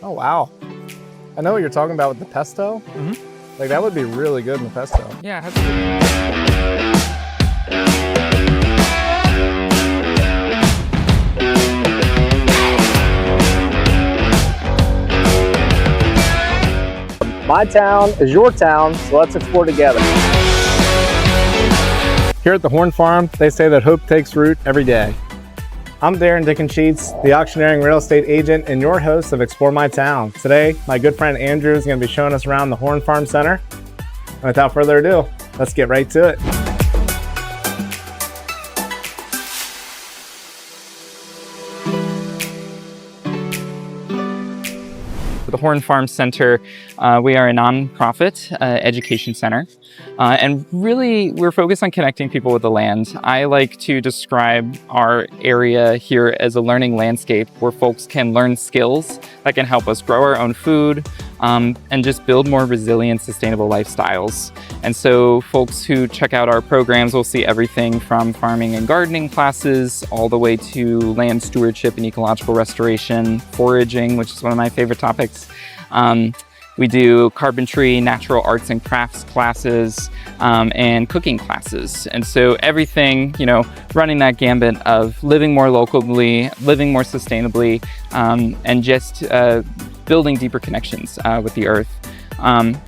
Oh, wow. I know what you're talking about with the pesto. Like that would be really good in the pesto. Yeah, it has My town is your town, so let's explore together. Here at the Horn Farm, they say that hope takes root every day. I'm Darren Sheets, the auctioneering real estate agent and your host of Explore My Town. Today, my good friend Andrew is going to be showing us around the Horn Farm Center. And without further ado, let's get right to it. The Horn Farm Center, we are a nonprofit education center, and really we're focused on connecting people with the land. I like to describe our area here as a learning landscape where folks can learn skills that can help us grow our own food and just build more resilient, sustainable lifestyles. And so folks who check out our programs will see everything from farming and gardening classes all the way to land stewardship and ecological restoration, foraging, which is one of my favorite topics. We do carpentry, natural arts and crafts classes, and cooking classes. And so everything, running that gambit of living more locally, living more sustainably, and just building deeper connections with the earth.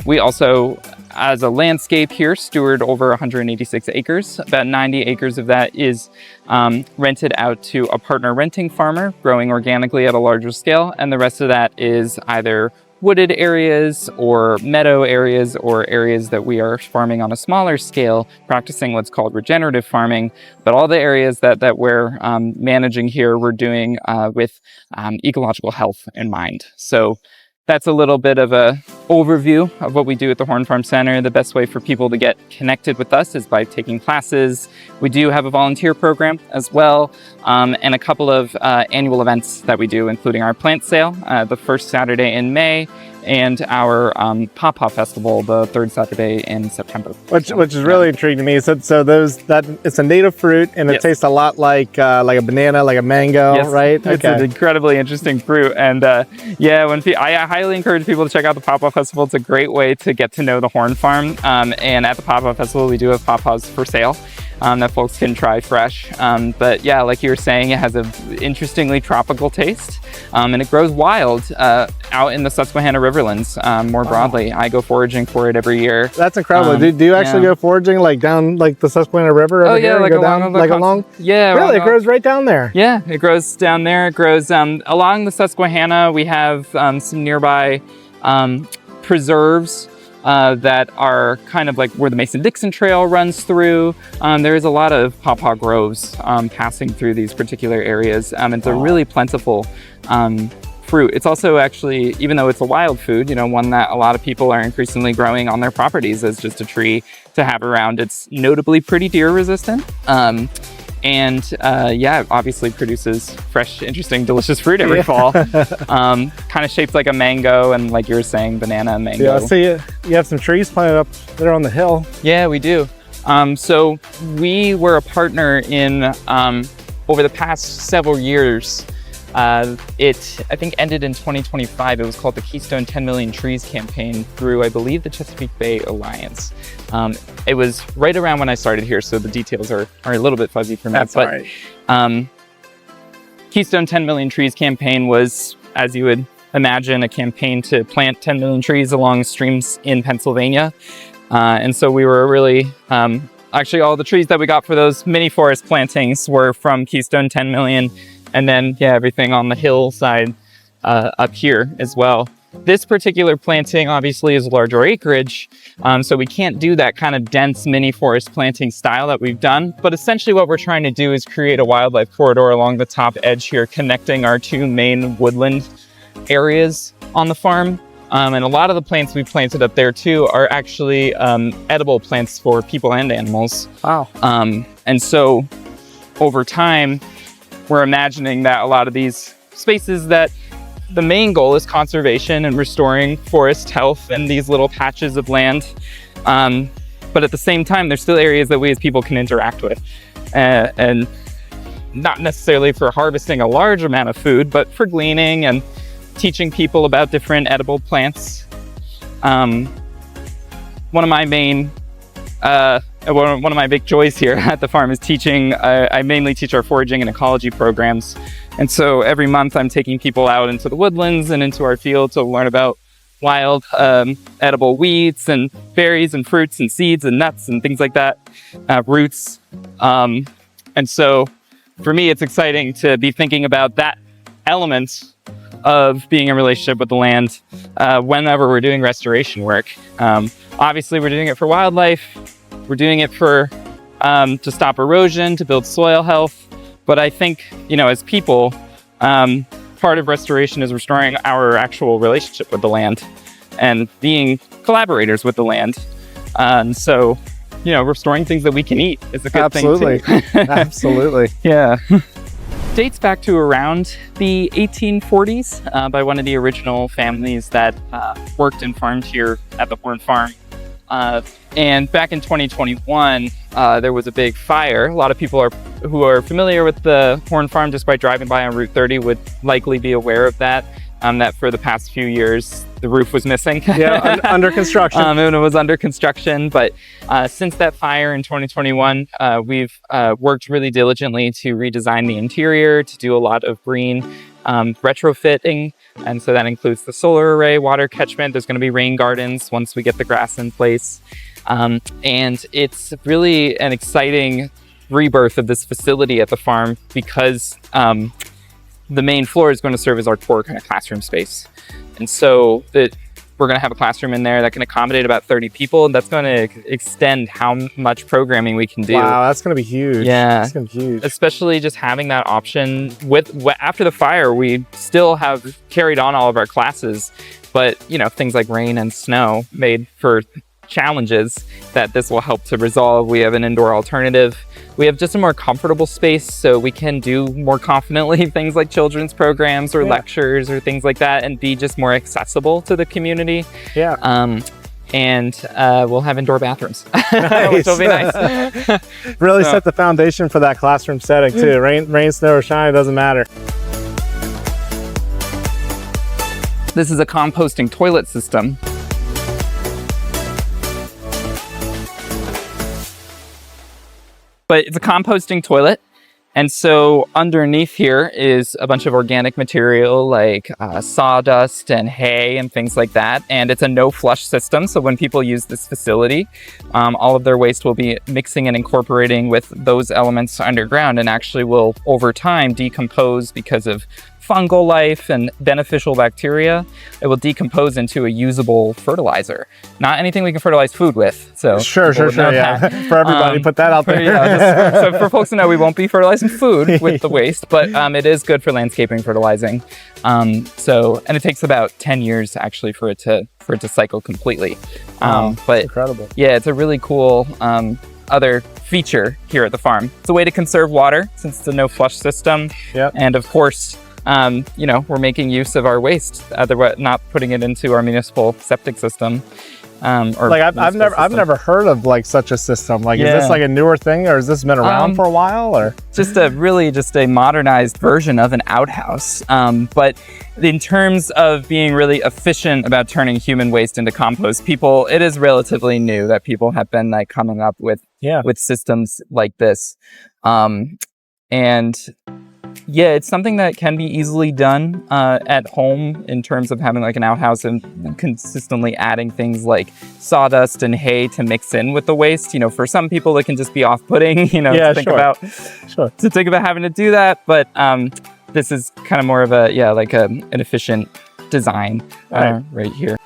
We also, as a landscape here, steward over 186 acres. About 90 acres of that is rented out to a partner renting farmer growing organically at a larger scale. And the rest of that is either wooded areas or meadow areas or areas that we are farming on a smaller scale, practicing what's called regenerative farming. But all the areas that we're managing here, we're doing with ecological health in mind. So that's a little bit of an overview of what we do at the Horn Farm Center. The best way for people to get connected with us is by taking classes. We do have a volunteer program as well, and a couple of annual events that we do, including our plant sale, the first Saturday in May, and our Pawpaw Festival, the third Saturday in September. Which is really intriguing to me. So it's a native fruit, and it tastes a lot like a banana, like a mango, right? It's an incredibly interesting fruit, and I highly encourage people to check out the Pawpaw Festival. It's a great way to get to know the Horn Farm, and at the Pawpaw Festival, we do have pawpaws for sale that folks can try fresh. But yeah, like you were saying, it has an interestingly tropical taste, and it grows wild out in the Susquehanna Riverlands more broadly. I go foraging for it every year. That's incredible. Do you actually go foraging like down like the Susquehanna River? Oh yeah, like along. Yeah, really, it grows right down there. Yeah, it grows down there. It grows along the Susquehanna. We have some nearby preserves that are kind of like where the Mason-Dixon Trail runs through. There is a lot of pawpaw groves passing through these particular areas. It's a really plentiful fruit. It's also actually, even though it's a wild food, one that a lot of people are increasingly growing on their properties as just a tree to have around. It's notably pretty deer resistant. Obviously produces fresh, interesting, delicious fruit every fall. Kind of shaped like a mango, and like you were saying, banana and mango. Yeah, I see you have some trees planted up there on the hill. Yeah, we do. So we were a partner in, over the past several years. It, I think, ended in 2025. It was called the Keystone 10 Million Trees campaign through, I believe, the Chesapeake Bay Alliance. It was right around when I started here, so the details are a little bit fuzzy for me. That's all right. Keystone 10 Million Trees campaign was, as you would imagine, a campaign to plant 10 million trees along streams in Pennsylvania. And so we were really, actually all the trees that we got for those mini forest plantings were from Keystone 10 Million. And then, everything on the hillside up here as well. This particular planting obviously is larger acreage, so we can't do that kind of dense mini forest planting style that we've done. But essentially what we're trying to do is create a wildlife corridor along the top edge here, connecting our two main woodland areas on the farm. And a lot of the plants we planted up there too are actually edible plants for people and animals. Wow. And so over time, we're imagining that a lot of these spaces that the main goal is conservation and restoring forest health and these little patches of land. But at the same time, there's still areas that we as people can interact with. And not necessarily for harvesting a large amount of food, but for gleaning and teaching people about different edible plants. One of my main one of my big joys here at the farm is teaching. I mainly teach our foraging and ecology programs. And so every month I'm taking people out into the woodlands and into our field to learn about wild edible weeds and berries and fruits and seeds and nuts and things like that, roots. And so for me, it's exciting to be thinking about that element of being in relationship with the land whenever we're doing restoration work. Obviously, we're doing it for wildlife. We're doing it for to stop erosion, to build soil health. But I think, as people, part of restoration is restoring our actual relationship with the land and being collaborators with the land. And so, restoring things that we can eat is a good thing too. Absolutely. Yeah. Dates back to around the 1840s by one of the original families that worked and farmed here at the Horn Farm. And back in 2021, there was a big fire. A lot of people who are familiar with the Horn Farm just by driving by on Route 30 would likely be aware of that. That for the past few years, the roof was missing. Yeah, under construction. And it was under construction. But since that fire in 2021, we've worked really diligently to redesign the interior, to do a lot of green retrofitting. And so that includes the solar array, water catchment. There's going to be rain gardens once we get the grass in place. And it's really an exciting rebirth of this facility at the farm because the main floor is going to serve as our core kind of classroom space. And so we're going to have a classroom in there that can accommodate about 30 people. And that's going to extend how much programming we can do. Wow, that's going to be huge. Yeah. That's going to be huge. Especially just having that option after the fire, we still have carried on all of our classes, but things like rain and snow made for challenges that this will help to resolve. We have an indoor alternative. We have just a more comfortable space so we can do more confidently things like children's programs or lectures or things like that and be just more accessible to the community. Yeah. And we'll have indoor bathrooms, Nice. which will be nice. Really set the foundation for that classroom setting too. Rain, snow, or shine, it doesn't matter. This is a composting toilet system. But it's a composting toilet. And so underneath here is a bunch of organic material like sawdust and hay and things like that. And it's a no flush system. So when people use this facility, all of their waste will be mixing and incorporating with those elements underground and actually will over time decompose because of fungal life and beneficial bacteria. It will decompose into a usable fertilizer. Not anything we can fertilize food with. So Sure, yeah. For everybody, put that out there. So for folks to know, we won't be fertilizing food with the waste, but it is good for landscaping fertilizing. And it takes about 10 years actually for it to cycle completely. But incredible. Yeah, it's a really cool other feature here at the farm. It's a way to conserve water since it's a no flush system. Yep. And of course, we're making use of our waste, not putting it into our municipal septic system. I've never heard of such a system. Is this a newer thing, or has this been around for a while, or just a modernized version of an outhouse? But in terms of being really efficient about turning human waste into compost, it is relatively new that people have been coming up with systems like this, and. Yeah, it's something that can be easily done at home in terms of having an outhouse and consistently adding things like sawdust and hay to mix in with the waste. For some people, it can just be off-putting, to think about having to do that. But this is kind of more of an efficient design right here.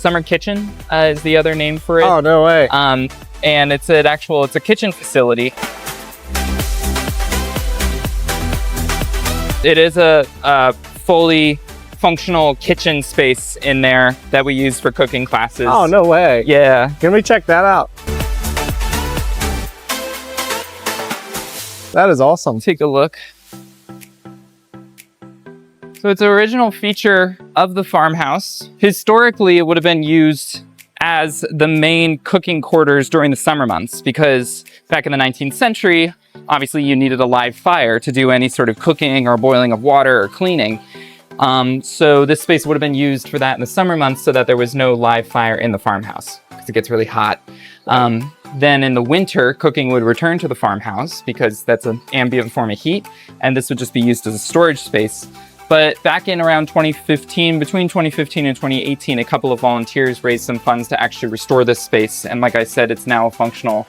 Summer kitchen is the other name for it. Oh, no way. And it's a kitchen facility. It is a fully functional kitchen space in there that we use for cooking classes. Oh, no way. Yeah. Can we check that out? That is awesome. Take a look. So it's an original feature of the farmhouse. Historically, it would have been used as the main cooking quarters during the summer months because back in the 19th century, obviously you needed a live fire to do any sort of cooking or boiling of water or cleaning. So this space would have been used for that in the summer months so that there was no live fire in the farmhouse because it gets really hot. Then in the winter, cooking would return to the farmhouse because that's an ambient form of heat, and this would just be used as a storage space. But back in around 2015, between 2015 and 2018, a couple of volunteers raised some funds to actually restore this space. And like I said, it's now a functional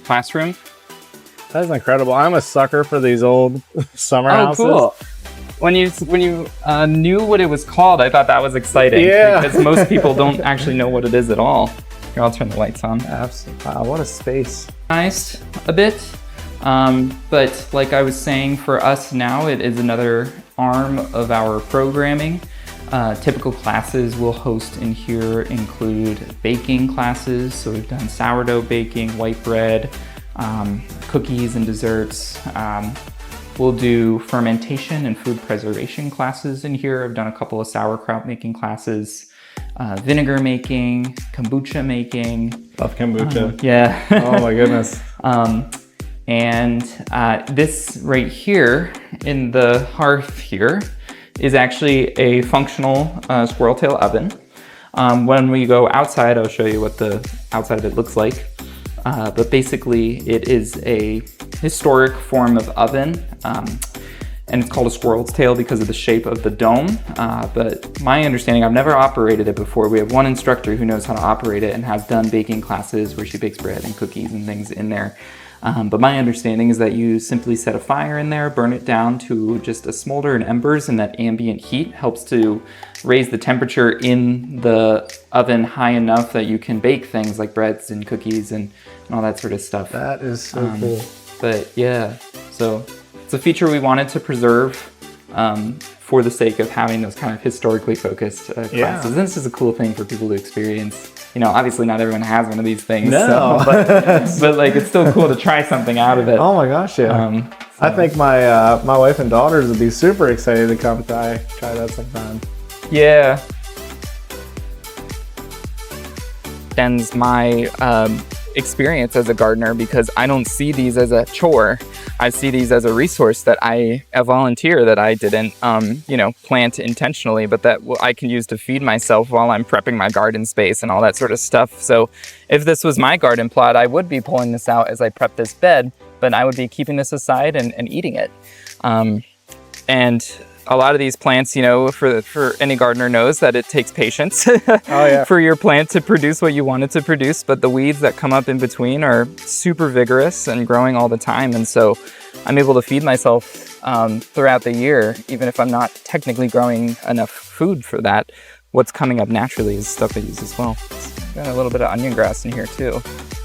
classroom. That is incredible. I'm a sucker for these old summer houses. Oh, cool. When you knew what it was called, I thought that was exciting. Yeah. Because most people don't actually know what it is at all. Here, I'll turn the lights on. Absolutely. Wow, what a space. Nice a bit. But like I was saying, for us now, it is another arm of our programming. Typical classes we'll host in here include baking classes. So we've done sourdough baking, white bread, cookies and desserts. We'll do fermentation and food preservation classes in here. I've done a couple of sauerkraut making classes, vinegar making, kombucha making. Love kombucha. Yeah. Oh my goodness. And this right here in the hearth here is actually a functional squirrel tail oven. When we go outside, I'll show you what the outside of it looks like. But basically it is a historic form of oven. And it's called a squirrel's tail because of the shape of the dome. But my understanding, I've never operated it before. We have one instructor who knows how to operate it and has done baking classes where she bakes bread and cookies and things in there. But my understanding is that you simply set a fire in there, burn it down to just a smolder and embers, and that ambient heat helps to raise the temperature in the oven high enough that you can bake things like breads and cookies and all that sort of stuff. That is so cool. But yeah, so it's a feature we wanted to preserve for the sake of having those kind of historically focused classes. Yeah. And this is a cool thing for people to experience. You know, obviously not everyone has one of these things. No. So, but like, it's still cool to try something out of it. Oh my gosh, yeah. I think my my wife and daughters would be super excited to come try that sometime. Yeah. Extends my experience as a gardener because I don't see these as a chore. I see these as a resource that a volunteer that I didn't, plant intentionally, but that I can use to feed myself while I'm prepping my garden space and all that sort of stuff. So if this was my garden plot, I would be pulling this out as I prep this bed, but I would be keeping this aside and eating it. And a lot of these plants, for any gardener knows that it takes patience for your plant to produce what you want it to produce. But the weeds that come up in between are super vigorous and growing all the time. And so I'm able to feed myself throughout the year, even if I'm not technically growing enough food for that. What's coming up naturally is stuff I use as well. Got a little bit of onion grass in here too.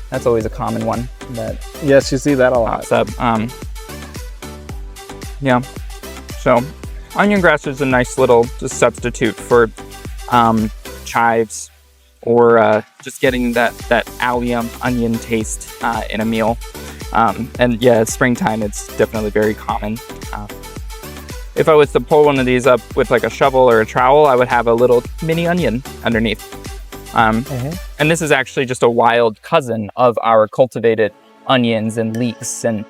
That's always a common one that Yes, you see that a lot. pops up. So onion grass is a nice little just substitute for chives or just getting that allium onion taste in a meal. And yeah, it's springtime, it's definitely very common. If I was to pull one of these up with like a shovel or a trowel, I would have a little mini onion underneath. And this is actually just a wild cousin of our cultivated onions and leeks and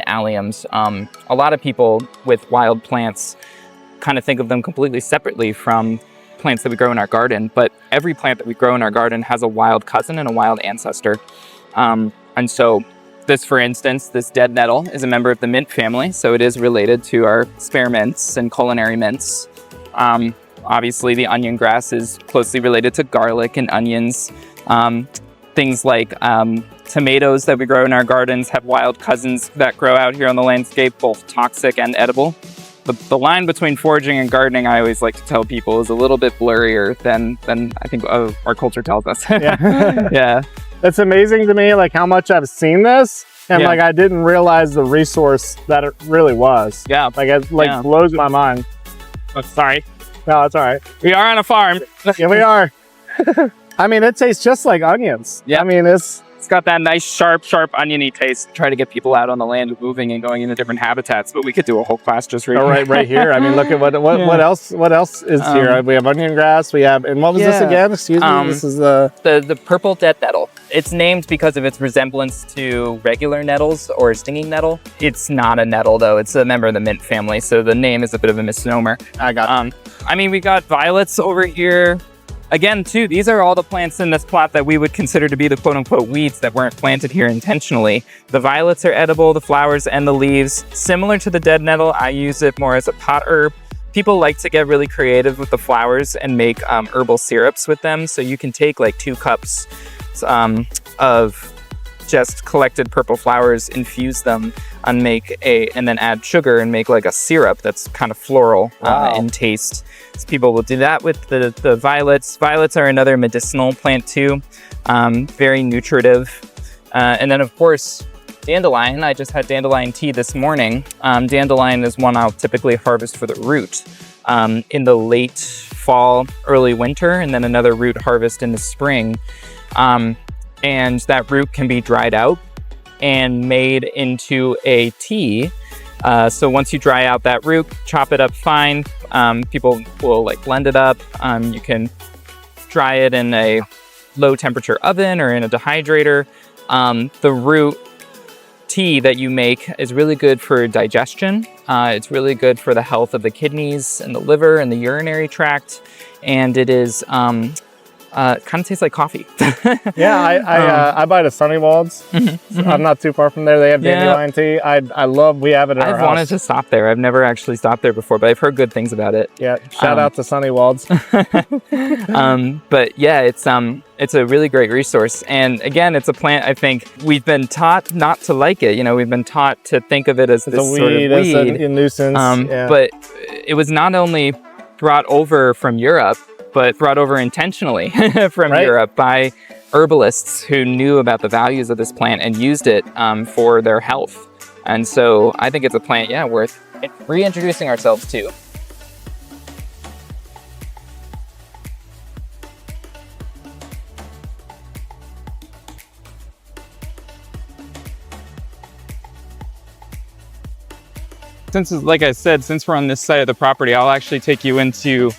alliums. A lot of people with wild plants kind of think of them completely separately from plants that we grow in our garden, but every plant that we grow in our garden has a wild cousin and a wild ancestor. And so this, for instance, this dead nettle is a member of the mint family, so it is related to our spearmints and culinary mints. Obviously, the onion grass is closely related to garlic and onions. Things like tomatoes that we grow in our gardens have wild cousins that grow out here on the landscape, both toxic and edible. But the line between foraging and gardening, I always like to tell people, is a little bit blurrier than I think our culture tells us. Yeah. Yeah. It's amazing to me, like how much I've seen this, and like I didn't realize the resource that it really was. Yeah. Like it blows my mind. Oh, sorry. No, it's all right. We are on a farm. Yeah, we are. I mean, it tastes just like onions. Yeah. I mean, it's got that nice, sharp, oniony taste. Try to get people out on the land moving and going into different habitats, but we could do a whole class just right here. I mean, look at what else is here. We have onion grass. We have, and what was this again? Excuse me. This is the purple dead nettle. It's named because of its resemblance to regular nettles or stinging nettle. It's not a nettle though. It's a member of the mint family, so the name is a bit of a misnomer. I got. I mean, we got violets over here. Again, too, these are all the plants in this plot that we would consider to be the quote-unquote weeds that weren't planted here intentionally. The violets are edible, the flowers and the leaves. Similar to the dead nettle, I use it more as a pot herb. People like to get really creative with the flowers and make herbal syrups with them. So you can take like 2 cups of just collected purple flowers, infuse them, and then add sugar and make like a syrup that's kind of floral in taste. So people will do that with the violets. Violets are another medicinal plant too, very nutritive. And then of course, dandelion. I just had dandelion tea this morning. Dandelion is one I'll typically harvest for the root in the late fall, early winter, and then another root harvest in the spring. And that root can be dried out and made into a tea. So once you dry out that root, chop it up fine. People will like blend it up. You can dry it in a low temperature oven or in a dehydrator. The root tea that you make is really good for digestion. It's really good for the health of the kidneys and the liver and the urinary tract. And it is kind of tastes like coffee. Yeah, I buy the Sunnywalds. I'm not too far from there. They have dandelion tea. We have it in our house. I've wanted to stop there. I've never actually stopped there before, but I've heard good things about it. Yeah, shout out to Sunnywalds. But yeah, it's a really great resource. And again, it's a plant I think we've been taught not to like it. You know, we've been taught to think of it as this sort of weed. As a nuisance. But it was not only brought over from Europe, but brought over intentionally from Europe by herbalists who knew about the values of this plant and used it for their health. And so I think it's a plant, worth reintroducing ourselves to. Since, like I said, since we're on this side of the property, I'll actually take you into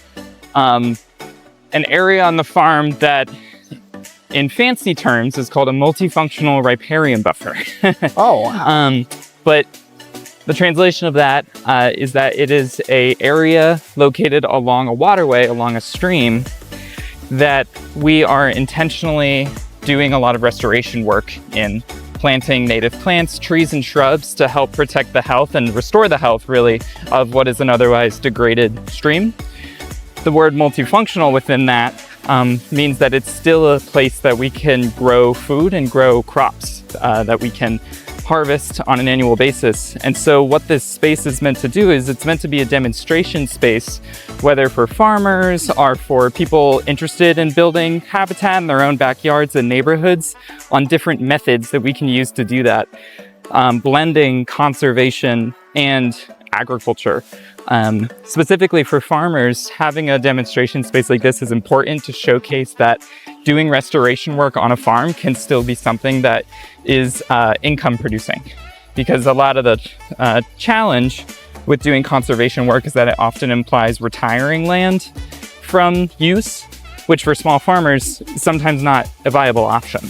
an area on the farm that, in fancy terms, is called a multifunctional riparian buffer. Oh, wow. But the translation of that is that it is an area located along a waterway, along a stream, that we are intentionally doing a lot of restoration work in. Planting native plants, trees, and shrubs to help protect the health and restore the health, really, of what is an otherwise degraded stream. The word multifunctional within that means that it's still a place that we can grow food and grow crops that we can harvest on an annual basis. And so what this space is meant to do is it's meant to be a demonstration space, whether for farmers or for people interested in building habitat in their own backyards and neighborhoods, on different methods that we can use to do that, blending conservation and agriculture. Specifically for farmers, having a demonstration space like this is important to showcase that doing restoration work on a farm can still be something that is income producing. Because a lot of the challenge with doing conservation work is that it often implies retiring land from use, which for small farmers is sometimes not a viable option.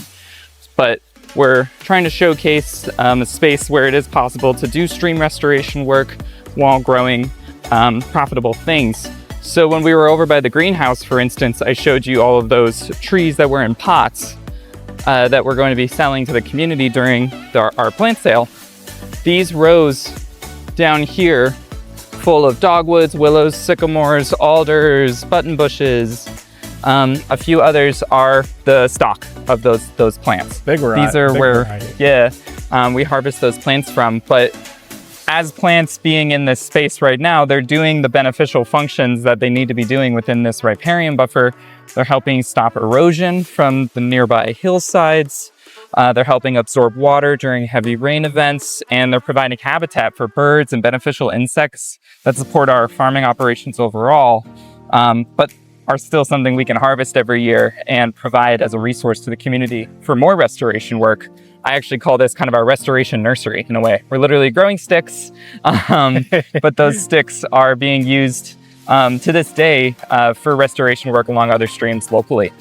But we're trying to showcase a space where it is possible to do stream restoration work while growing profitable things. So when we were over by the greenhouse, for instance, I showed you all of those trees that were in pots that we're going to be selling to the community during our plant sale. These rows down here, full of dogwoods, willows, sycamores, alders, button bushes, a few others are the stock of those plants. Big variety. These are where we harvest those plants from. But as plants being in this space right now, they're doing the beneficial functions that they need to be doing within this riparian buffer. They're helping stop erosion from the nearby hillsides. They're helping absorb water during heavy rain events, and they're providing habitat for birds and beneficial insects that support our farming operations overall. but are still something we can harvest every year and provide as a resource to the community for more restoration work. I actually call this kind of our restoration nursery in a way. We're literally growing sticks, but those sticks are being used to this day for restoration work along other streams locally.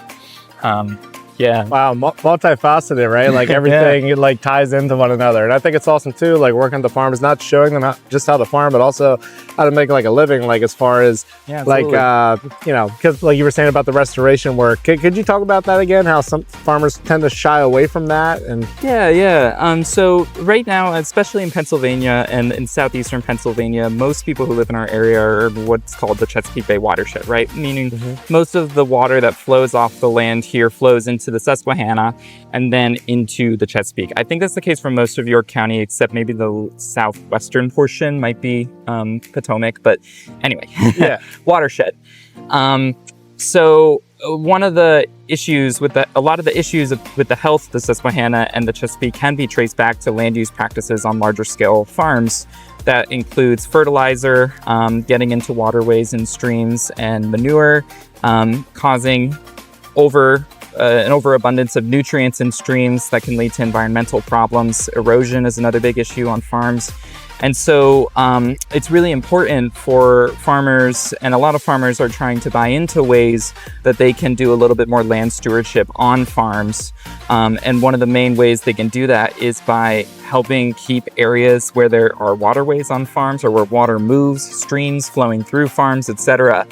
Yeah. Wow, multifaceted, right? Like everything it like ties into one another, and I think it's awesome too. Like working with the farmers, not showing them just how to farm, but also how to make like a living. Like as far as like because like you were saying about the restoration work, could you talk about that again? How some farmers tend to shy away from that, and so right now, especially in Pennsylvania and in southeastern Pennsylvania, most people who live in our area are what's called the Chesapeake Bay watershed, right? Meaning most of the water that flows off the land here flows into the Susquehanna and then into the Chesapeake. I think that's the case for most of York County, except maybe the southwestern portion might be Potomac, but anyway, watershed. So one of the issues with a lot of the issues with the health of the Susquehanna and the Chesapeake can be traced back to land use practices on larger scale farms. That includes fertilizer, getting into waterways and streams, and manure, causing an overabundance of nutrients in streams that can lead to environmental problems. Erosion is another big issue on farms. And so it's really important for farmers, and a lot of farmers are trying to buy into ways that they can do a little bit more land stewardship on farms. And one of the main ways they can do that is by helping keep areas where there are waterways on farms or where water moves, streams flowing through farms, etc.,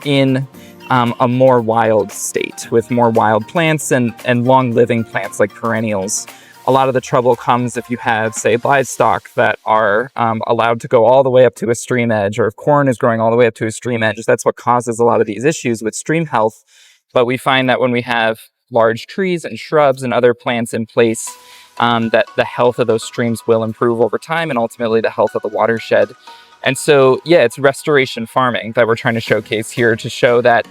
in a more wild state with more wild plants and long-living plants like perennials. A lot of the trouble comes if you have, say, livestock that are allowed to go all the way up to a stream edge, or if corn is growing all the way up to a stream edge. That's what causes a lot of these issues with stream health. But we find that when we have large trees and shrubs and other plants in place, that the health of those streams will improve over time, and ultimately the health of the watershed. And so, it's restoration farming that we're trying to showcase here, to show that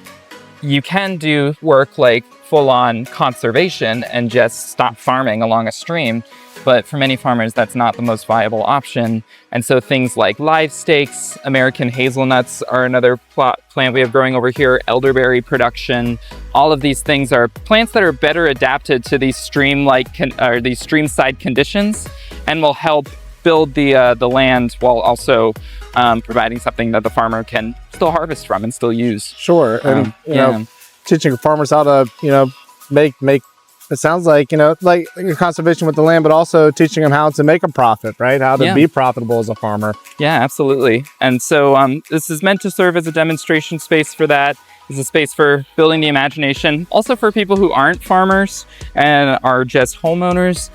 you can do work like full-on conservation and just stop farming along a stream. But for many farmers, that's not the most viable option. And so things like live stakes, American hazelnuts are another plant we have growing over here, elderberry production. All of these things are plants that are better adapted to these these stream-side conditions, and will help build the land while also providing something that the farmer can still harvest from and still use. Sure, and you know, teaching farmers how to make it sounds like like conservation with the land, but also teaching them how to make a profit, right? How to be profitable as a farmer. Yeah, absolutely. And so this is meant to serve as a demonstration space for that. It's a space for building the imagination. Also for people who aren't farmers and are just homeowners.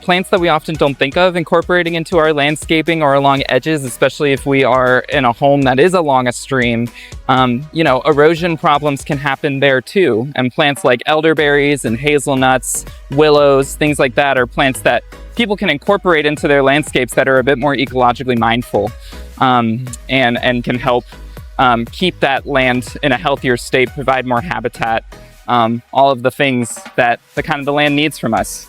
Plants that we often don't think of incorporating into our landscaping or along edges, especially if we are in a home that is along a stream. Erosion problems can happen there too. And plants like elderberries and hazelnuts, willows, things like that are plants that people can incorporate into their landscapes that are a bit more ecologically mindful, and can help keep that land in a healthier state, provide more habitat, all of the things that the land needs from us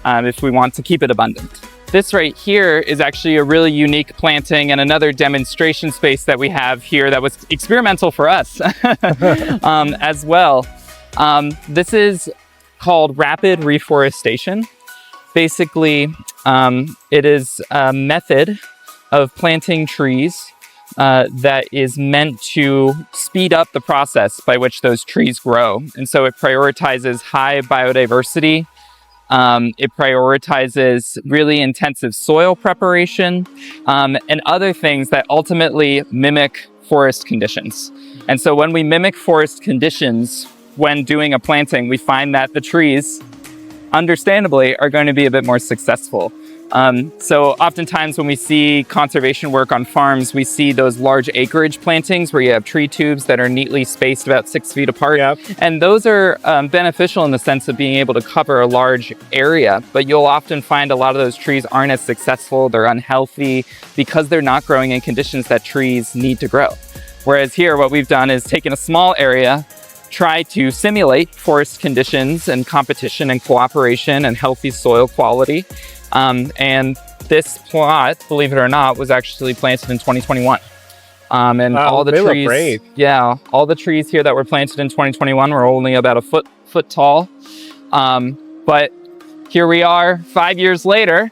if we want to keep it abundant. This right here is actually a really unique planting and another demonstration space that we have here that was experimental for us as well. This is called rapid reforestation. Basically, it is a method of planting trees that is meant to speed up the process by which those trees grow. And so it prioritizes high biodiversity. It prioritizes really intensive soil preparation, and other things that ultimately mimic forest conditions. And so when we mimic forest conditions when doing a planting, we find that the trees, understandably, are going to be a bit more successful. So oftentimes when we see conservation work on farms, we see those large acreage plantings where you have tree tubes that are neatly spaced about 6 feet apart. Yep. And those are beneficial in the sense of being able to cover a large area, but you'll often find a lot of those trees aren't as successful, they're unhealthy, because they're not growing in conditions that trees need to grow. Whereas here, what we've done is taken a small area, try to simulate forest conditions and competition and cooperation and healthy soil quality. And this plot, believe it or not, was actually planted in 2021. And all the they look trees, great. yeah, all the trees here that were planted in 2021 were only about a foot tall. But here we are 5 years later,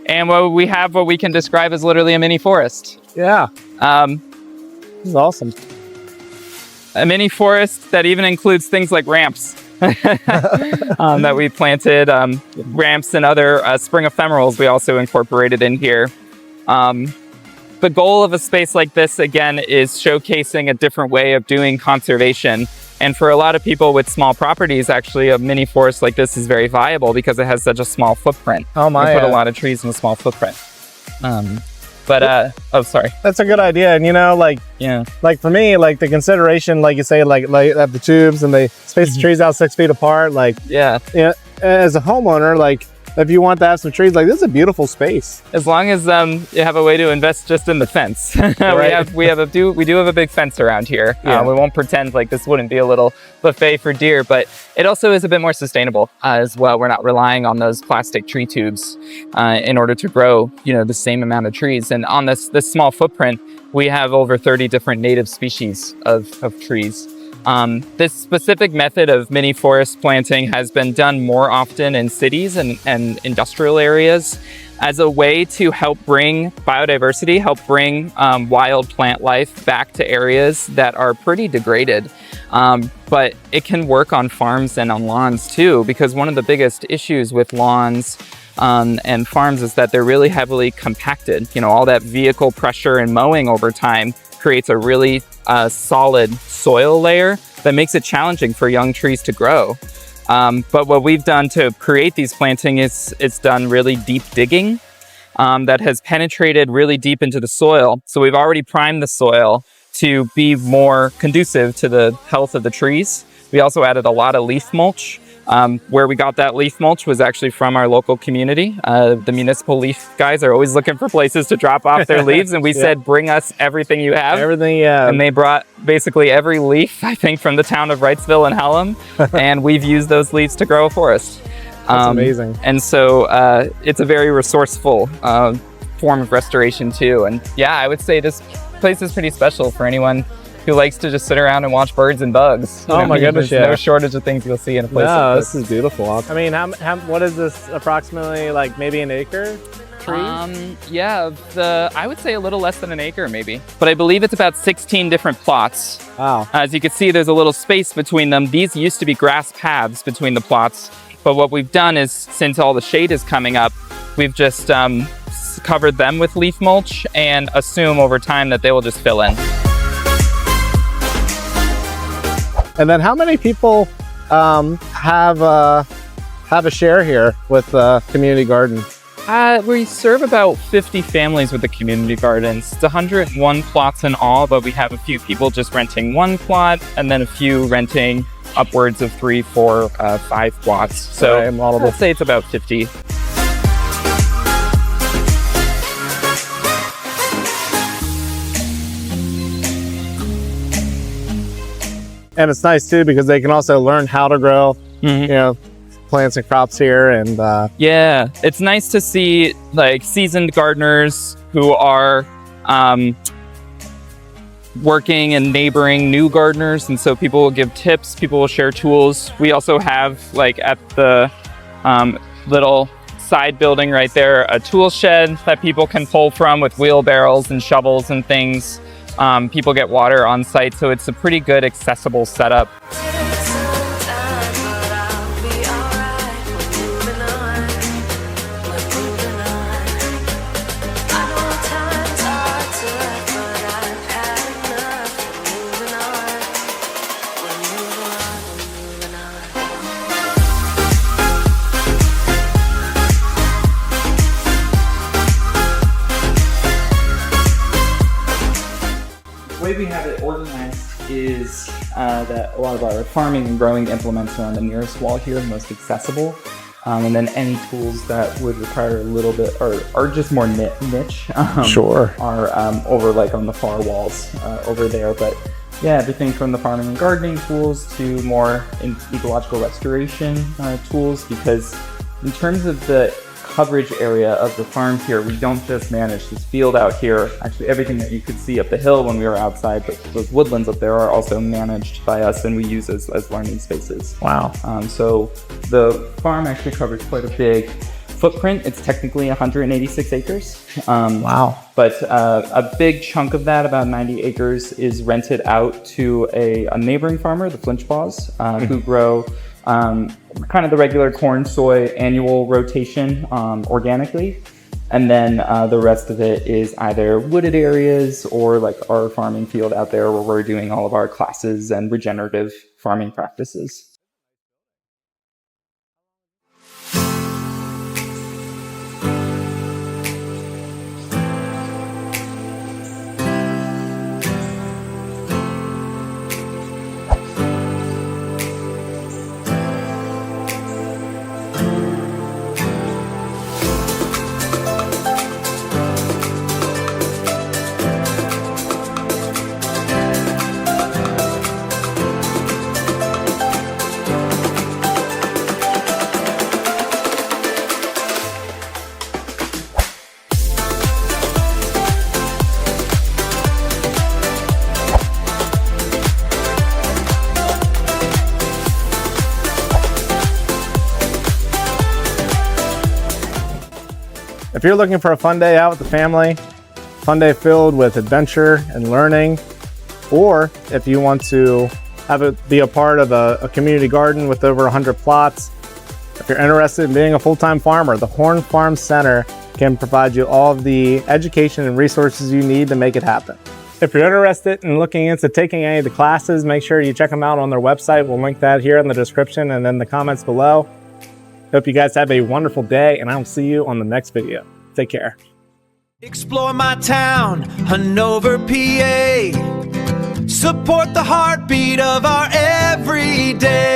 and what we can describe as literally a mini forest. Yeah. This is awesome. A mini forest that even includes things like ramps that we planted, ramps and other spring ephemerals we also incorporated in here. The goal of a space like this, again, is showcasing a different way of doing conservation. And for a lot of people with small properties, actually, a mini forest like this is very viable because it has such a small footprint. Oh my! We put a lot of trees in a small footprint. Oh, sorry. That's a good idea. And like for me, like the consideration, like you say, like have the tubes and they space the trees out 6 feet apart. Like, as a homeowner, like if you want to have some trees, like this is a beautiful space. As long as you have a way to invest just in the fence. Right. we do have a big fence around here. Yeah. We won't pretend like this wouldn't be a little buffet for deer, but it also is a bit more sustainable as well. We're not relying on those plastic tree tubes in order to grow, the same amount of trees. And on this small footprint, we have over 30 different native species of trees. This specific method of mini forest planting has been done more often in cities and industrial areas as a way to help bring biodiversity, help bring wild plant life back to areas that are pretty degraded. But it can work on farms and on lawns too, because one of the biggest issues with lawns and farms is that they're really heavily compacted. All that vehicle pressure and mowing over time creates a really solid soil layer that makes it challenging for young trees to grow. But what we've done to create these planting is it's done really deep digging that has penetrated really deep into the soil. So we've already primed the soil to be more conducive to the health of the trees. We also added a lot of leaf mulch. Where we got that leaf mulch was actually from our local community. The municipal leaf guys are always looking for places to drop off their leaves, and we said, bring us everything you have. Everything, yeah. And they brought basically every leaf, I think, from the town of Wrightsville and Hallam, and we've used those leaves to grow a forest. That's amazing. And so it's a very resourceful form of restoration too. And yeah, I would say this place is pretty special for anyone who likes to just sit around and watch birds and bugs. Oh my goodness, There's no shortage of things you'll see in a place like this. This is beautiful. I mean, what is this approximately, like maybe an acre trees? Yeah, I would say a little less than an acre maybe. But I believe it's about 16 different plots. Wow. As you can see, there's a little space between them. These used to be grass paths between the plots. But what we've done is, since all the shade is coming up, we've just covered them with leaf mulch and assume over time that they will just fill in. And then how many people have a share here with the community garden? We serve about 50 families with the community gardens. It's 101 plots in all, but we have a few people just renting one plot and then a few renting upwards of 3, 4, 5 plots. So I'd say it's about 50. And it's nice too because they can also learn how to grow, plants and crops here. And yeah, it's nice to see like seasoned gardeners who are working and neighboring new gardeners, and so people will give tips, people will share tools. We also have, like at the little side building right there, a tool shed that people can pull from with wheelbarrows and shovels and things. People get water on site, so it's a pretty good accessible setup. The way we have it organized is that a lot of our farming and growing implements are on the nearest wall here, most accessible. And then any tools that would require a little bit, or are just more niche, are over like on the far walls over there. But yeah, everything from the farming and gardening tools to more ecological restoration tools, because in terms of the coverage area of the farm here. We don't just manage this field out here. Actually, everything that you could see up the hill when we were outside, but those woodlands up there are also managed by us and we use as learning spaces. Wow. So the farm actually covers quite a big footprint. It's technically 186 acres. Wow. But a big chunk of that, about 90 acres, is rented out to a neighboring farmer, the Flinchpaws, who grow kind of the regular corn, soy, annual rotation organically. And then the rest of it is either wooded areas or like our farming field out there where we're doing all of our classes and regenerative farming practices. If you're looking for a fun day out with the family, fun day filled with adventure and learning, or if you want to be a part of a community garden with over 100 plots, if you're interested in being a full-time farmer, the Horn Farm Center can provide you all of the education and resources you need to make it happen. If you're interested in looking into taking any of the classes, make sure you check them out on their website. We'll link that here in the description and in the comments below. Hope you guys have a wonderful day, and I will see you on the next video. Take care. Explore my town, Hanover, PA. Support the heartbeat of our everyday.